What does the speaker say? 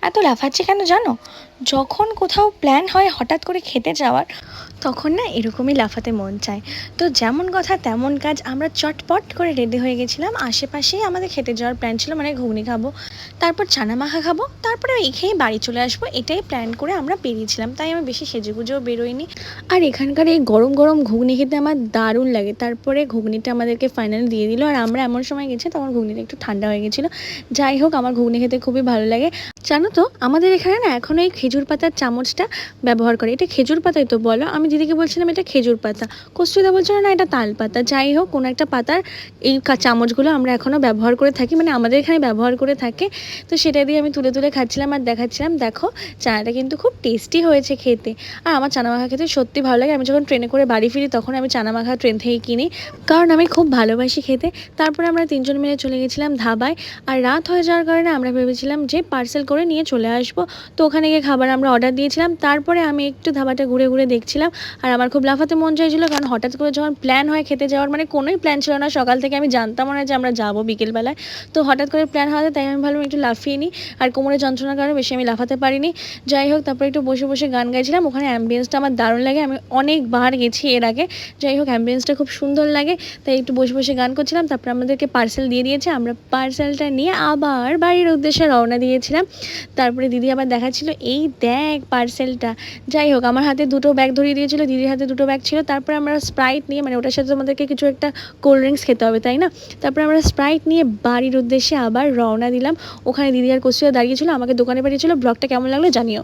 এত লাফাচ্ছি কেন জানো? যখন কোথাও প্ল্যান হয় হঠাৎ করে খেতে যাওয়ার, তখন না এরকমই লাফাতে মন চায়। তো যেমন কথা তেমন কাজ, আমরা চটপট করে রেডি হয়ে গেছিলাম। আশেপাশেই আমাদের খেতে যাওয়ার প্ল্যান ছিল, মানে ঘুগনি খাবো, তারপর চানা মাখা খাবো, তারপরে এই খেয়ে বাড়ি চলে আসবো, এটাই প্ল্যান করে আমরা বেরিয়েছিলাম। তাই আমি বেশি সেজেগুজেও বেরোইনি। আর এখানকার এই গরম গরম ঘুগনি খেতে আমার দারুণ লাগে। তারপরে ঘুগনিটা আমাদেরকে ফাইনালি দিয়ে দিল, আর আমরা এমন সময় গেছি তখন ঘুগনিটা একটু ঠান্ডা হয়ে গেছিলো। যাই হোক, আমার ঘুগনি খেতে খুবই ভালো লাগে। জানো তো, আমাদের এখানে না এখনও এই খেজুর পাতার চামচটা ব্যবহার করে। এটা খেজুর পাতাই তো বলো? আমি দিদিকে বলছিলাম এটা খেজুর পাতা, কস্তুরিদা বলছিল না এটা তাল পাতা। যাই হোক, কোনো একটা পাতার এই চামচগুলো আমরা এখনও ব্যবহার করে থাকি, মানে আমাদের এখানে ব্যবহার করে থাকে। তো সেটা দিয়ে আমি তুলে তুলে খাচ্ছিলাম আর দেখাচ্ছিলাম, দেখো চানাটা কিন্তু খুব টেস্টি হয়েছে খেতে। আর আমার চানা মাখা খেতে সত্যি ভালো লাগে। আমি যখন ট্রেনে করে বাড়ি ফিরি তখন আমি চানা মাখা ট্রেন থেকেই কিনি, কারণ আমি খুব ভালোবাসি খেতে। তারপরে আমরা তিনজন মিলে চলে গেছিলাম ধাবায়। আর রাত হয়ে যাওয়ার কারণে আমরা ভেবেছিলাম যে পার্সেল করে নিয়ে চলে আসবো। তো ওখানে গিয়ে খাবার আমরা অর্ডার দিয়েছিলাম। তারপরে আমি একটু ধাবাটা ঘুরে ঘুরে দেখছিলাম। আর আমার খুব লাফাতে মন চাইছিলো, কারণ হঠাৎ করে যখন প্ল্যান হয় খেতে যাওয়ার, মানে কোনোই প্ল্যান ছিল না সকাল থেকে, আমি জানতামও না যে আমরা যাবো বিকেলবেলায়। তো হঠাৎ করে প্ল্যান হওয়াতে তাই আমি ভাবলাম একটু লাফিয়ে নিই। আর কোমরে যন্ত্রণার কারণে বেশি আমি লাফাতে পারিনি। যাই হোক, তারপরে একটু বসে বসে গান গাইছিলাম। ওখানে অ্যাম্বিয়েন্সটা আমার দারুণ লাগে, আমি অনেকবার গেছি এর আগে। যাই হোক, অ্যাম্বিয়েন্সটা খুব সুন্দর লাগে, তাই একটু বসে বসে গান করছিলাম। তারপরে আমাদেরকে পার্সেল দিয়ে দিয়েছে, আমরা পার্সেলটা নিয়ে আবার বাড়ির উদ্দেশ্যে রওনা দিয়েছিলাম। তারপরে দিদি আবার দেখাচ্ছিল, এই দেখ পার্সেলটা। যাই হোক, আমার হাতে দুটো ব্যাগ ধরিয়ে দিয়েছিল, দিদির হাতে দুটো ব্যাগ ছিল। তারপরে আমরা স্প্রাইট নিয়ে, মানে ওটার সাথে আমাদেরকে কিছু একটা কোল্ড ড্রিঙ্কস খেতে হবে তাই না, তারপরে আমরা স্প্রাইট নিয়ে বাড়ির উদ্দেশ্যে আবার রওনা দিলাম। ওখানে দিদি আর কস্তুরিদা দাঁড়িয়েছিল, আমাকে দোকানে পাঠিয়েছিল। ব্লগটা কেমন লাগলো জানিও।